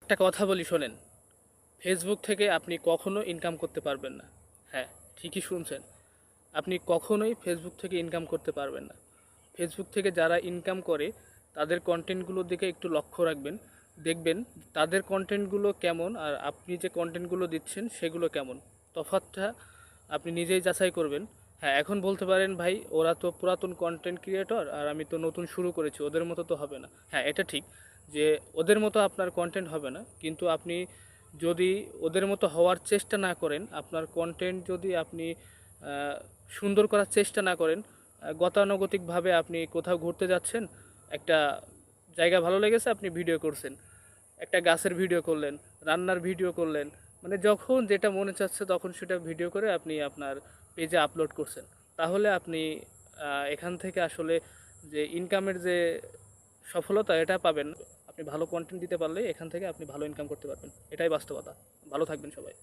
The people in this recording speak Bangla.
একটা কথা বলি শোনেন, ফেসবুক থেকে আপনি কখনো ইনকাম করতে পারবেন না। হ্যাঁ, ঠিকই শুনছেন। আপনি কখনোই ফেসবুক থেকে ইনকাম করতে পারবেন না। ফেসবুক থেকে যারা ইনকাম করে তাদের কন্টেন্টগুলোর দিকে একটু লক্ষ্য রাখবেন। দেখবেন তাদের কন্টেন্টগুলো কেমন আর আপনি যে কন্টেন্টগুলো দিচ্ছেন সেগুলো কেমন। তফাৎটা আপনি নিজেই যাচাই করবেন। হ্যাঁ, এখন বলতে পারেন ভাই ওরা তো পুরাতন কন্টেন্ট ক্রিয়েটর আর আমি তো নতুন শুরু করেছি, ওদের মতো তো হবে না। হ্যাঁ, এটা ঠিক যে ওদের মতো আপনার কন্টেন্ট হবে না, কিন্তু আপনি যদি ওদের মতো হওয়ার চেষ্টা না করেন, আপনার কন্টেন্ট যদি আপনি সুন্দর করার চেষ্টা না করেন, গতানুগতিকভাবে আপনি কোথাও ঘুরতে যাচ্ছেন, একটা জায়গা ভালো লেগেছে আপনি ভিডিও করছেন, একটা গাছের ভিডিও করলেন, রান্নার ভিডিও করলেন, মানে যখন যেটা মনে চাচ্ছে তখন সেটা ভিডিও করে আপনি আপনার পেজে আপলোড করছেন, তাহলে আপনি এখান থেকে আসলে যে ইনকামের যে সফলতা এটা পাবেন। আপনি ভালো কন্টেন্ট দিতে পারলে এখান থেকে আপনি ভালো ইনকাম করতে পারবেন, এটাই বাস্তবতা। ভালো থাকবেন সবাই।